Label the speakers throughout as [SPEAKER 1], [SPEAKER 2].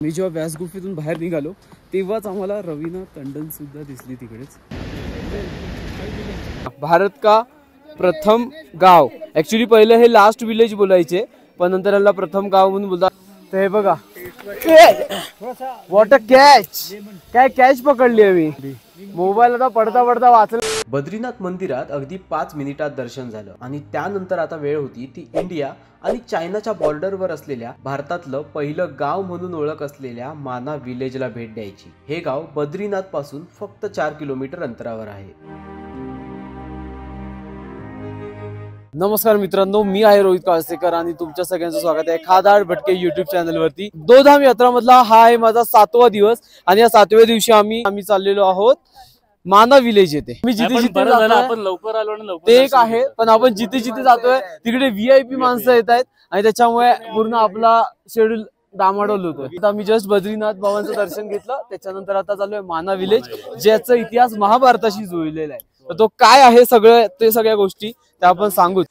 [SPEAKER 1] मी जेव्हा व्यास गुफेतून बाहेर निघालो तेव्हाच आम्हाला रवीना टंडन सुद्धा दिसली तिकडेच। भारत का प्रथम गाव, ऍक्च्युली पहिले हे लास्ट विलेज बोलायचे पण नंतर याला प्रथम गाव म्हणून बोलतात। तर हे बघा वॉट अ कॅच, काय कॅच पकडली आम्ही। मोबाईल आता पडता पडता वाचला। बद्रीनाथ मंदिरात अगदी 5 मिनिटात दर्शन झालं आणि त्यानंतर आता वेळ होती ती इंडिया आणि चायनाच्या बॉर्डरवर असलेल्या भारतातलं पहिलं गाव म्हणून ओळख असलेल्या माना विलेजला भेट द्यायची। हे गाव बद्रीनाथ पासून फक्त 4 किलोमीटर अंतरावर आहे। नमस्कार मित्रांनो, मी आहे रोहित काळसेकर आणि तुमच्या सगळ्यांचं स्वागत आहे खादाड भटके YouTube चॅनल वरती। दो धाम यात्रा मधला हा आहे माझा 7वा दिवस आणि या 7व्या दिवशी आम्ही चाललेलो आहोत माना विलेज येथे। मी जिथे जिथे आपण लवकर आलो आणि लवकर ते एक आहे, पण आपण जिथे जिथे जातोय तिकडे VIP माणसं येत आहेत आणि त्याच्यामुळे पूर्ण आपला शेड्यूल डामाडोल होतोय। आता मी जस्ट बद्रीनाथ बाबांचं दर्शन घेतलं, त्याच्यानंतर आता चालू आहे माना विलेज, ज्याचा इतिहास महाभारताशी जुळलेला आहे। तर तो काय आहे सगळं ते सगळ्या गोष्टी त्या आपण सांगू।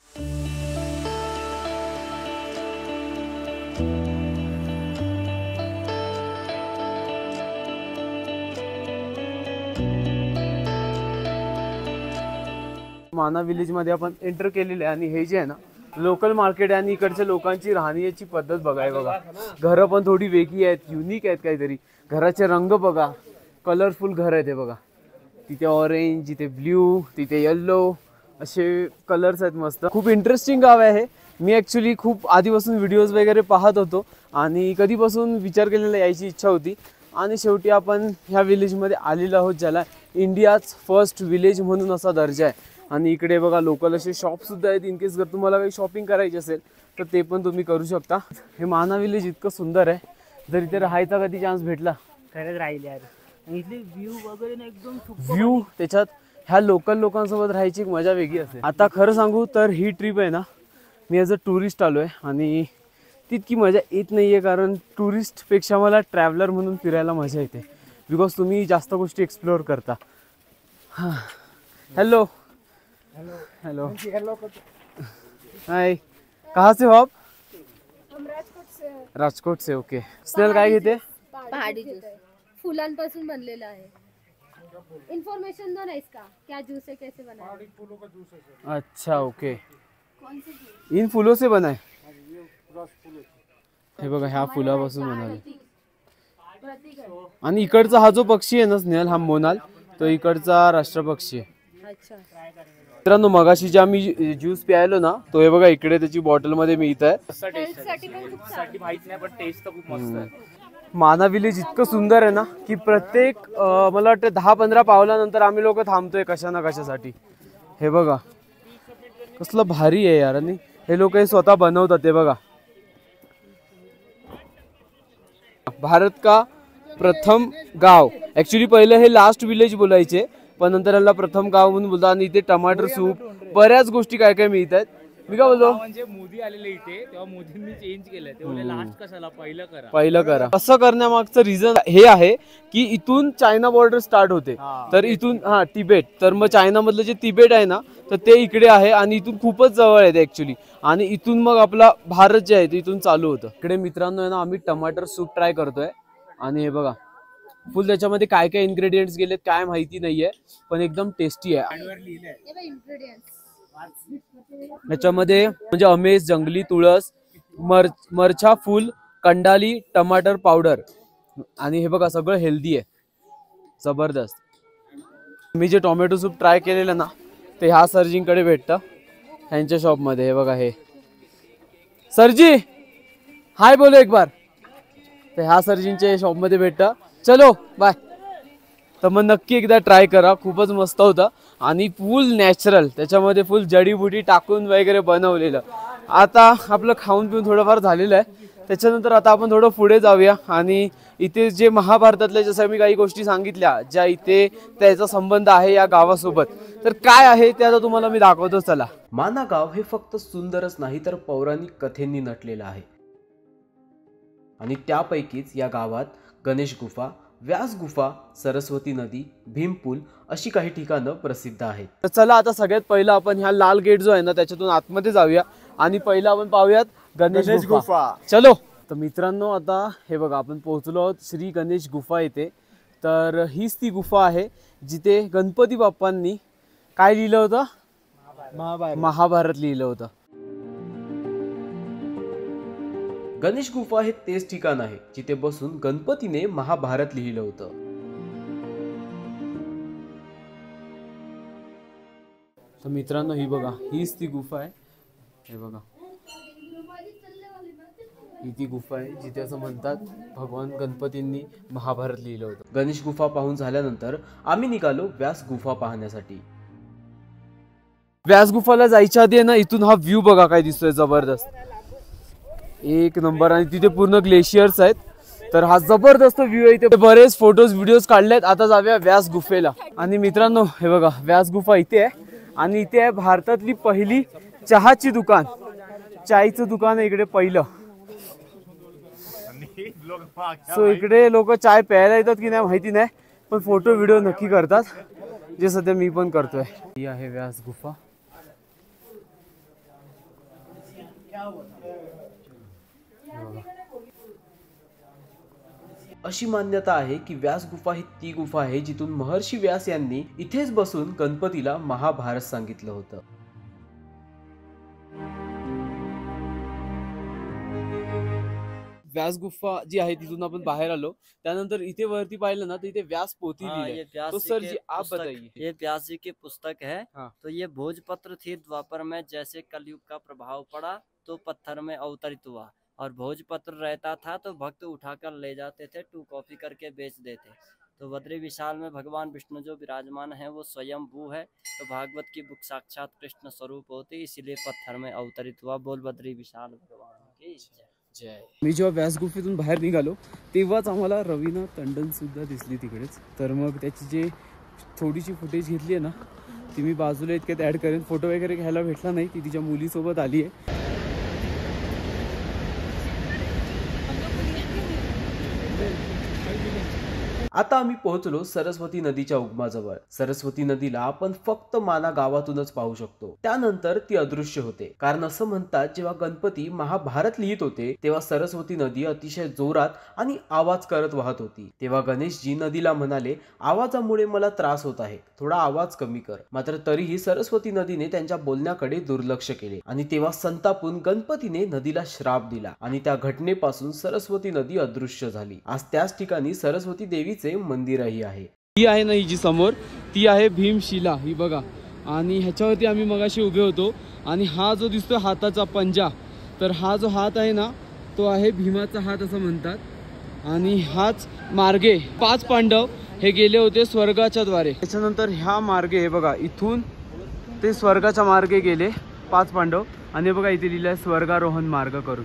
[SPEAKER 1] माना विलेज मध्ये आपण एंटर केलेले आणि हे जे आहे ना लोकल मार्केट आहे आणि इकडच्या लोकांची राहण्याची पद्धत बघाय बघा। घरं पण थोडी वेगळी आहेत, युनिक आहेत काहीतरी। घराचे रंग बघा, कलरफुल घर आहेत हे बघा। तिथे ऑरेंज, तिथे ब्ल्यू, तिथे येल्लो असे कलर्स आहेत मस्त। खूप इंटरेस्टिंग गाव आहे हे। मी ऍक्च्युली खूप आधीपासून व्हिडिओज वगैरे पाहत होतो आणि कधीपासून विचार केलेला यायची इच्छा होती आणि शेवटी आपण ह्या विलेजमध्ये आलेलो आहोत, ज्याला इंडियाज फर्स्ट विलेज म्हणून असा दर्जा आहे। आणि इकडे बघा लोकल असे शॉप सुद्धा आहेत, इन केस जर तुम्हाला काही शॉपिंग करायची असेल तर ते पण तुम्ही करू शकता। हे माना विलेज इतकं सुंदर आहे, जर इथे राहायचा कधी चान्स भेटला
[SPEAKER 2] खरंच राहिले यार। इथले व्ह्यू वगैरे ना एकदम
[SPEAKER 1] व्ह्यू, त्याच्यात ह्या लोकल लोकांसोबत राहायची एक मजा वेगळी असते। आता खरं सांगू तर ही ट्रिप आहे ना, मी ॲज अ टुरिस्ट आलो आहे आणि तितकी मजा येत नाही आहे, कारण टुरिस्टपेक्षा मला ट्रॅव्हलर म्हणून फिरायला मजा येते, बिकॉज तुम्ही जास्त गोष्टी एक्सप्लोअर करता। हां, हॅलो हेलो हेलो हाय, कहाँ से हो आप?
[SPEAKER 3] हम राजकोट से।
[SPEAKER 1] राजकोट से, ओके। स्नेल काय घेते?
[SPEAKER 3] पहाड़ी जूस फुलांपासून बनलेला आहे। इन्फॉर्मेशन दो ना इसका, क्या जूस है, कैसे बना है? पहाड़ी फूलों का जूस है।
[SPEAKER 1] अच्छा, ओके।
[SPEAKER 3] कौन से जूस?
[SPEAKER 1] इन फूलों से बना है। हे बघा ह्या फुलापासून बनवले। आणि इकडचा हा जो पक्षी आहे ना स्नेहल, हा मोनाल, तो इकडचा राष्ट्रपक्षी आहे।
[SPEAKER 3] अच्छा
[SPEAKER 1] मित्रांनो, मगाशी जे आम्ही ज्यूस प्यायलो ना, तो हे बघा इकडे त्याची बॉटल मध्ये मिळत आहे।
[SPEAKER 2] माहित नाही पण टेस्ट तर खूप मस्त आहे।
[SPEAKER 1] माना विलेज इतकं सुंदर आहे ना की प्रत्येक मला वाटतं 10-15 पावलानंतर आम्ही लोक थांबतोय कशा ना कशासाठी। हे बघा कसलं भारी आहे यार, आणि हे लोक हे स्वतः बनवतात। हे बघा, भारत का प्रथम गाव, ऍक्च्युली पहिले हे लास्ट विलेज बोलायचे पण नंतर याला प्रथम गाव म्हणून बोलतात। आणि इथे टमाटर सूप, बऱ्याच गोष्टी काय काय मिळत आहेत। मी काय बोलतो,
[SPEAKER 2] म्हणजे मोदी आलेले इथे तेव्हा मोदींनी चेंज केलं, ते बोलले लास्ट कशाला,
[SPEAKER 1] पहिलं करा। असं करण्यामागचं रिझन हे आहे की इथून चायना बॉर्डर स्टार्ट होते, तर इथून तिबेट, तर मग चायना मधलं जे तिबेट आहे ना तर ते इकडे आहे आणि इथून खूपच जवळ आहे ऍक्च्युली। आणि इथून मग आपला भारत जे आहे ते इथून चालू होतं। इकडे मित्रांनो आहे ना, आम्ही टमाटर सूप ट्राय करतोय आणि हे बघा फुल त्याच्यामध्ये काय काय इन्ग्रेडियंट्स गेलेत काय माहिती नाहीये, पण एकदम टेस्टी आहे। याच्यामध्ये म्हणजे अमेज, जंगली तुळस, मरछा फूल, कंडाली, टमाटर पावडर आणि हे बघा सगळं हेल्दी आहे, जबरदस्त। मी जे टोमॅटो सूप ट्राय केलेलं ना ते ह्या सरजींकडे भेटतं ह्यांच्या शॉप मध्ये। हे बघा, हे सरजी हाय बोलो एक बार, तर ह्या सरजींच्या शॉप मध्ये भेटतं। चलो बाय। तर मग नक्की एकदा ट्राय करा, खूपच मस्त होतं आणि फुल नॅचरल, त्याच्यामध्ये फुल जडीबुटी टाकून वगैरे बनवलेलं। आता आपलं खाऊन पिऊन थोडंफार झालेलं आहे, त्याच्यानंतर आता आपण थोडं पुढे जाऊया आणि इथे जे महाभारतातल्या जसं मी काही गोष्टी सांगितल्या ज्या इथे त्याचा संबंध आहे या गावासोबत, तर काय आहे ते आता तुम्हाला मी दाखवतो, चला। माना गाव हे फक्त सुंदरच नाही तर पौराणिक कथेंनी नटलेलं आहे आणि त्यापैकीच या गावात गणेश गुफा, व्यास गुफा, सरस्वती नदी, भीमपूल अशी काही ठिकाणं प्रसिद्ध आहेत। तर चला आता सगळ्यात पहिलं आपण ह्या लाल गेट जो आहे ना त्याच्यातून आतमध्ये जाऊया आणि पहिलं आपण पाहूयात गणेश गुफा। चलो तर मित्रांनो आता हे बघा आपण पोहोचलो आहोत श्री गणेश गुफा येथे. तर हीच ती गुफा आहे जिथे गणपती बाप्पांनी काय लिहिलं होतं, महाभारत लिहिलं होतं. गणेश गुफा हे तेच ठिकाण आहे जिथे बसून गणपतीने महाभारत लिहिलं होतं. तर मित्रांनो ही बघा हीच ती गुफा आहे. हे बघा ही ती गुफा आहे जिथे असं म्हणतात भगवान गणपतींनी महाभारत लिहिलं होतं. गणेश गुफा पाहून झाल्यानंतर आम्ही निघालो व्यास गुफा पाहण्यासाठी. व्यास गुफाला जायच्या आधी आहे ना इथून हा व्ह्यू बघा काय दिसतोय, जबरदस्त एक नंबर. आणि तिथे पूर्ण ग्लेशियर्स आहेत. तर हा जबरदस्त व्ह्यू आहे. इथे बरेच फोटोज व्हिडिओज काढलेत. आता जाऊया व्यास गुफेला. आणि मित्रांनो हे बघा व्यास गुफा इथे आहे आणि इथे आहे भारतातली पहिली चहाची दुकान. चायचं दुकान आहे इकडे पहिलं. सो इकडे लोक चाय प्यायला येतात की नाही माहिती नाही, पण फोटो व्हिडिओ नक्की करतात, जे सध्या मी पण करतोय. ही आहे व्यास गुफा. अशी मान्यता आहे की व्यास गुफा ही ती गुफा आहे जिथून महर्षी व्यास यांनी इथेच बसून गणपतीला महाभारत सांगितलं होतं. व्यास गुफा जी आहे तिथून आपण बाहेर आलो. त्यानंतर इथे वरती पाहिलं ना तर इथे व्यास पोथी लिहिली आहे. तो सर जी आप बताइए.
[SPEAKER 4] ये व्यास जी की पुस्तक है.
[SPEAKER 1] हाँ.
[SPEAKER 4] तो ये भोजपत्र थी द्वापर में. जैसे कलयुग का प्रभाव पड़ा तो पत्थर में अवतरित हुआ और भोजपत्र रहता था तो भक्त उठाकर ले जाते थे, 2 कॉपी करके बेच देते. तो बद्री विशाल में भगवान विष्णु जो विराजमान है वो स्वयं भू है. तो भागवत की बुक साक्षात कृष्ण स्वरूप होती, इसीलिए पत्थर में अवतरित हुआ. बोल बद्री विशाल भगवान की जय.
[SPEAKER 1] मी जेव्हा व्यास गुफेतून बाहेर निघालो तेव्हाच आम्हाला रवीना टंडन सुद्धा दिसली तिकडेच. तर मग त्याची जे थोडीशी फुटेज घेतली आहे ना ती मी बाजूला इतक्यात ॲड करेन. फोटो वगैरे घ्यायला भेटला नाही, ती तिच्या मुलीसोबत आली आहे. आता आम्ही पोहोचलो सरस्वती नदीच्या उगमाजवळ. सरस्वती नदीला आपण फक्त माना गावातूनच पाहू शकतो. त्यानंतर ती अदृश्य होते. कारण असं म्हणतात जेव्हा गणपती महाभारत लिहित होते तेव्हा सरस्वती नदी अतिशय जोरात आणि आवाज करत वाहत होती. तेव्हा गणेशजी नदीला म्हणाले, आवाजामुळे मला त्रास होत आहे, थोडा आवाज कमी कर. मात्र तरीही सरस्वती नदीने त्यांच्या बोलण्याकडे दुर्लक्ष केले आणि तेव्हा संतापून गणपतीने नदीला श्राप दिला आणि त्या घटनेपासून सरस्वती नदी अदृश्य झाली. आज त्याच ठिकाणी सरस्वती देवी मंदिरही आहे. ही आहे ना ही जी समोर ती आहे भीमशिला. ही बघा आणि ह्याच्यावरती आम्ही मगाशी उभे होतो. आणि हा जो दिसतो हाताचा पंजा, तर हा जो हात आहे ना तो आहे भीमाचा हात असं म्हणतात. आणि हाच मार्गे 5 पांडव हे गेले होते स्वर्गाच्या द्वारे. त्याच्यानंतर ह्या मार्गे हे बघा इथून ते स्वर्गाच्या मार्गे गेले 5 पांडव. आणि बघा इथे लिहिलं आहे स्वर्गारोहण मार्ग करून.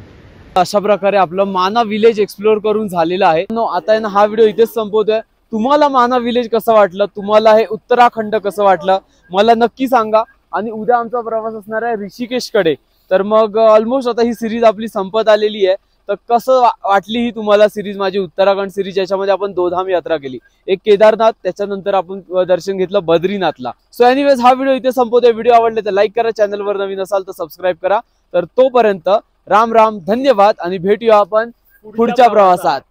[SPEAKER 1] अशा प्रकारे आपलं माना विलेज एक्सप्लोर करून झालेला आहे. आता आहे ना हा व्हिडिओ इथेच संपवतोय. तुम्हाला माना विलेज कसं वाटलं, तुम्हाला हे उत्तराखंड कसं वाटलं मला नक्की सांगा. आणि उद्या आमचा प्रवास असणार आहे ऋषिकेशकडे. तर मग ऑलमोस्ट आता ही सिरीज आपली संपत आलेली आहे. तर कसं वाटली ही तुम्हाला सिरीज, माझी उत्तराखंड सिरीज, याच्यामध्ये आपण 2 धाम यात्रा केली. एक केदारनाथ, त्याच्यानंतर आपण दर्शन घेतलं बद्रीनाथला. सो एनिवेज हा व्हिडिओ इथे संपवतोय. व्हिडिओ आवडले तर लाईक करा, चॅनलवर नवीन असाल तर सबस्क्राईब करा. तर तोपर्यंत राम राम, धन्यवाद आणि भेटूया आपण पुढच्या प्रवासात.